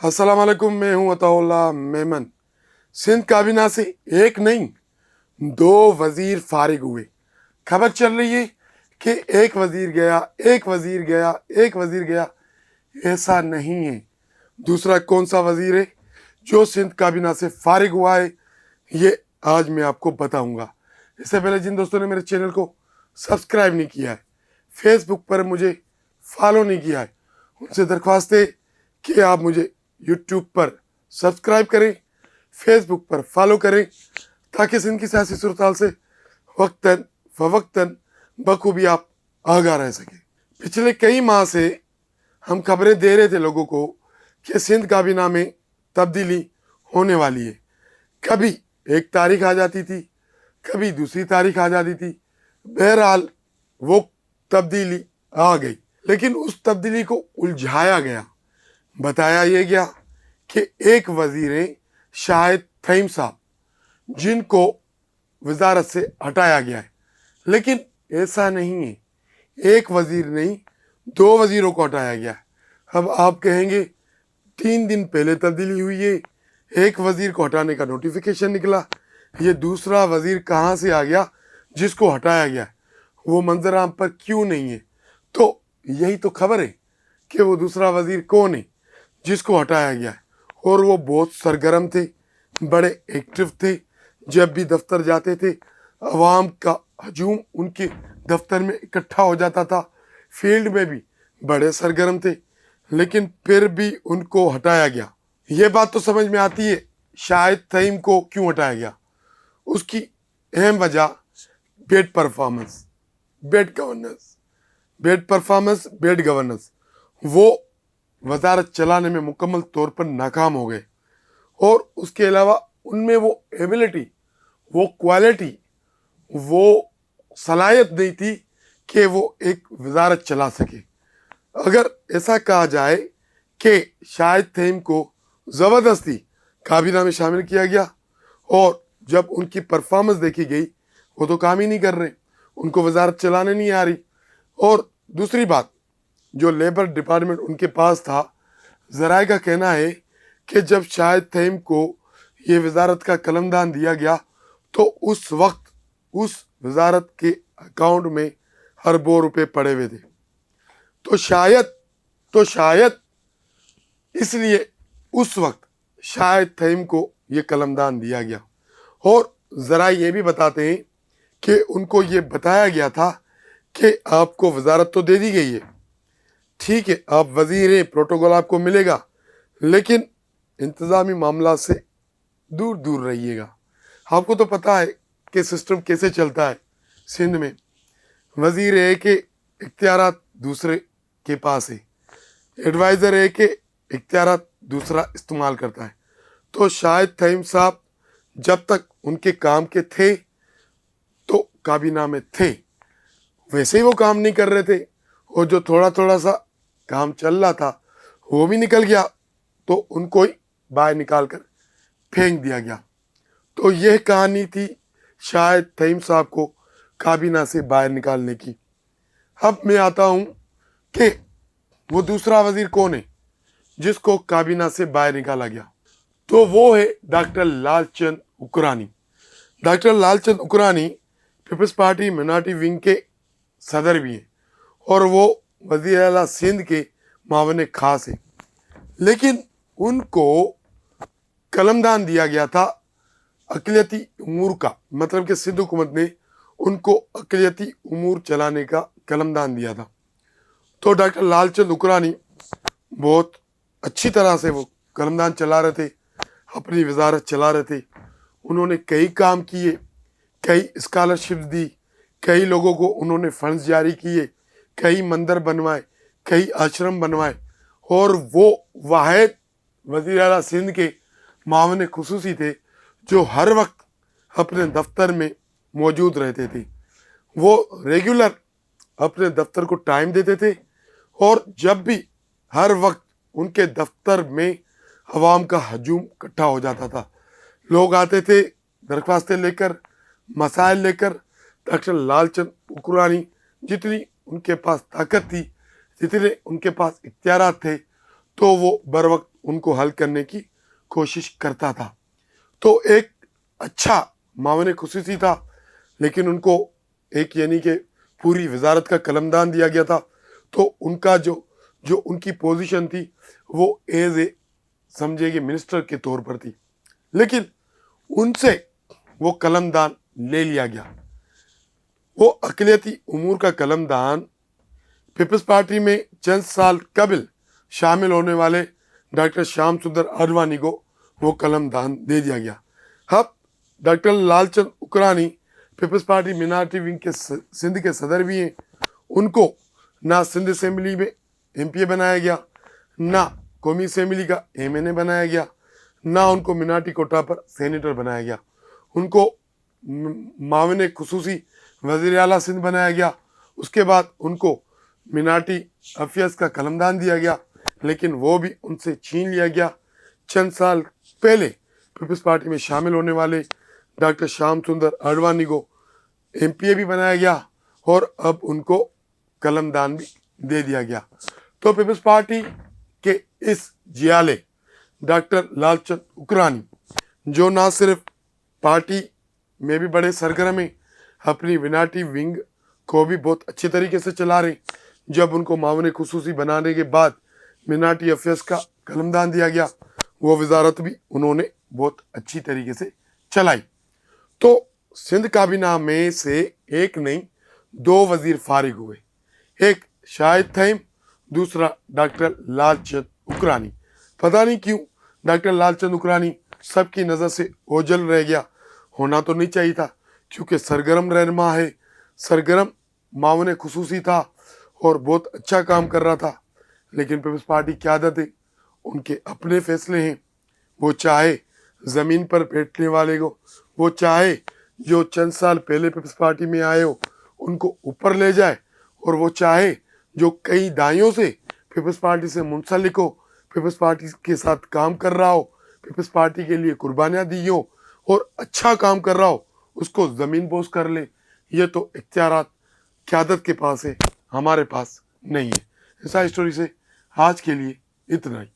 अस्सलाम वालेकुम, मैं हूं अताउल्लाह मेमन। सिंध काबीना से एक नहीं दो वजीर फारिग हुए। खबर चल रही है कि एक वजीर गया, एक वजीर गया, एक वजीर गया। ऐसा नहीं है। दूसरा कौन सा वजीर है जो सिंध काबीना से फारिग हुआ है, ये आज मैं आपको बताऊंगा। इससे पहले जिन दोस्तों ने मेरे चैनल को सब्सक्राइब नहीं किया है, फेसबुक पर मुझे फॉलो नहीं किया है, उनसे दरख्वास्त है कि आप मुझे यूट्यूब पर सब्सक्राइब करें, फेसबुक पर फॉलो करें, ताकि सिंध की सियासी सूरत से वक्तन फवक्तन बखूबी आप आगाह रह सकें। पिछले कई माह से हम खबरें दे रहे थे लोगों को कि सिंध काबीना में तब्दीली होने वाली है। कभी एक तारीख आ जाती थी, कभी दूसरी तारीख आ जाती थी। बहरहाल वो तब्दीली आ गई, लेकिन उस तब्दीली को उलझाया गया। बताया ये गया कि एक वजीर हैं शाहिद फहीम साहब, जिनको वजारत से हटाया गया है। लेकिन ऐसा नहीं है, एक वजीर नहीं दो वजीरों को हटाया गया है। अब आप कहेंगे 3 दिन पहले तब्दीली हुई है, एक वजीर को हटाने का नोटिफिकेशन निकला, ये दूसरा वजीर कहाँ से आ गया जिसको हटाया गया है? वो मंजर आम पर क्यों नहीं है? तो यही तो खबर है कि वो दूसरा वजीर कौन है जिसको हटाया गया है। और वो बहुत सरगर्म थे, बड़े एक्टिव थे। जब भी दफ्तर जाते थे, अवाम का हजूम उनके दफ्तर में इकट्ठा हो जाता था। फील्ड में भी बड़े सरगर्म थे, लेकिन फिर भी उनको हटाया गया। ये बात तो समझ में आती है शाहिद फहीम को क्यों हटाया गया। उसकी अहम वजह bed performance, bed governance, bed performance, bed governance. वो वजारत चलाने में मुकम्मल तौर पर नाकाम हो गए। और उसके अलावा उनमें वो एबिलिटी, वो क्वालिटी, वो सलाहियत नहीं थी कि वो एक वजारत चला सके। अगर ऐसा कहा जाए कि शाहिद फहीम को ज़बरदस्ती काबीना में शामिल किया गया और जब उनकी परफॉर्मेंस देखी गई, वो तो काम ही नहीं कर रहे, उनको वजारत चलाने नहीं आ रही। और दूसरी बात, जो लेबर डिपार्टमेंट उनके पास था, ज़राए का कहना है कि जब शाहिद फहीम को ये वजारत का कलमदान दिया गया तो उस वक्त उस वजारत के अकाउंट में अरबों रुपए पड़े हुए थे। तो शायद इसलिए उस वक्त शाहिद फहीम को ये कलमदान दिया गया। और ज़रा ये भी बताते हैं कि उनको ये बताया गया था कि आपको वजारत तो दे दी गई है, ठीक है, आप वजीर हैं, प्रोटोकॉल आपको मिलेगा, लेकिन इंतज़ामी मामला से दूर दूर रहिएगा। आपको तो पता है कि सिस्टम कैसे चलता है सिंध में। वजीर है कि इख्तियारात दूसरे के पास है, एडवाइज़र है कि इख्तियारात दूसरा इस्तेमाल करता है। तो शाहिद फहीम साहब जब तक उनके काम के थे तो काबीना में थे, वैसे ही वो काम नहीं कर रहे थे। और जो थोड़ा थोड़ा सा काम चल रहा था वो भी निकल गया, तो उनको ही बाहर निकाल कर फेंक दिया गया। तो यह कहानी थी शाहिद फहीम साहब को काबीना से बाहर निकालने की। अब मैं आता हूँ कि वो दूसरा वजीर कौन है जिसको काबीना से बाहर निकाला गया। तो वो है doctor Lalchand Ukrani. Doctor Lalchand Ukrani Peoples Party minority wing के सदर भी हैं और वो वज़ीर आला सिंध के मावन खास हैं। लेकिन उनको कलमदान दिया गया था अक़लियती उमूर का, मतलब कि सिंध हुकूमत ने उनको अक़लियती उमूर चलाने का कलमदान दिया था। तो डॉक्टर लालचंद उकरानी बहुत अच्छी तरह से वो कलमदान चला रहे थे, अपनी वजारत चला रहे थे। उन्होंने कई काम किए, कई स्कॉलरशिप दी, कई लोगों को उन्होंने फंड्स जारी किए, कई मंदिर बनवाए, कई आश्रम बनवाए। और वो वाहिद वज़ीर आला सिंध के मावन खुसूसी थे जो हर वक्त अपने दफ्तर में मौजूद रहते थे। वो रेगुलर अपने दफ्तर को टाइम देते थे और जब भी हर वक्त उनके दफ्तर में अवाम का हजूम इकट्ठा हो जाता था, लोग आते थे दरख्वास्तें लेकर, मसाइल लेकर। डॉक्टर लालचंद उकरानी जितनी उनके पास ताकत थी, जितने उनके पास इख्तियारात थे, تو وہ बर वक्त ان کو حل کرنے کی کوشش کرتا تھا. تو ایک اچھا معاون خصوصی تھا، لیکن ان کو ایک یعنی کہ پوری وزارت کا قلمدان دیا گیا تھا. تو ان کا جو ان کی پوزیشن تھی وہ ایز اے سمجھے کہ منسٹر کے طور پر تھی، لیکن ان سے وہ قلمدان لے لیا گیا. وہ اقلیتی امور کا قلمدان پیپلز پارٹی میں چند سال قبل شامل ہونے والے ڈاکٹر شیام سندر اڈوانی کو وہ قلمدان دے دیا گیا. اب ڈاکٹر لال چند اکرانی پیپلز پارٹی مینارٹی ونگ کے سندھ کے صدر بھی ہیں. ان کو نہ سندھ اسمبلی میں ایم پی اے بنایا گیا، نہ قومی اسمبلی کا ایم این اے بنایا گیا، نہ ان کو مینارٹی کوٹا پر سینیٹر بنایا گیا. ان کو معاون خصوصی وزیر اعلیٰ سندھ بنایا گیا. اس کے بعد ان کو مینارٹی افیئرس کا قلمدان دیا گیا، لیکن وہ بھی ان سے چھین لیا گیا. چند سال پہلے پیپلز پارٹی میں شامل ہونے والے ڈاکٹر شیام سندر اڈوانی کو ایم پی اے بھی بنایا گیا اور اب ان کو قلمدان بھی دے دیا گیا. تو پیپلز پارٹی کے اس جیالے ڈاکٹر لال چند اکرانی جو نہ صرف پارٹی میں بھی بڑے سرگرم ہیں، اپنی مینارٹی ونگ کو بھی بہت اچھے طریقے سے چلا رہے. جب ان کو معاون خصوصی بنانے کے بعد مینارٹی افیئرس کا قلمدان دیا گیا، وہ وزارت بھی انہوں نے بہت اچھی طریقے سے چلائی. تو سندھ کابینہ میں سے ایک نہیں 2 وزیر فارغ ہوئے، ایک شاہد تھیم، دوسرا ڈاکٹر لال چند اکرانی. پتہ نہیں کیوں ڈاکٹر لال چند اکرانی سب کی نظر سے اوجھل رہ گیا. ہونا تو نہیں چاہیے تھا، کیونکہ سرگرم رہنما ہے، سرگرم معاون خصوصی تھا اور بہت اچھا کام کر رہا تھا. لیکن پیپلز پارٹی کی عادت ہے، ان کے اپنے فیصلے ہیں. وہ چاہے زمین پر بیٹھنے والے کو، وہ چاہے جو چند سال پہلے پیپلز پارٹی میں آئے ہو ان کو اوپر لے جائے، اور وہ چاہے جو کئی دہائیوں سے پیپلز پارٹی سے منسلک ہو، پیپلز پارٹی کے ساتھ کام کر رہا ہو، پیپلز پارٹی کے لیے قربانیاں دی ہوں اور اچھا کام کر رہا ہو، اس کو زمین بوس کر لے. یہ تو اختیارات قیادت کے پاس ہے، ہمارے پاس نہیں ہے. ایسا اسٹوری سے آج کے لیے اتنا ہی.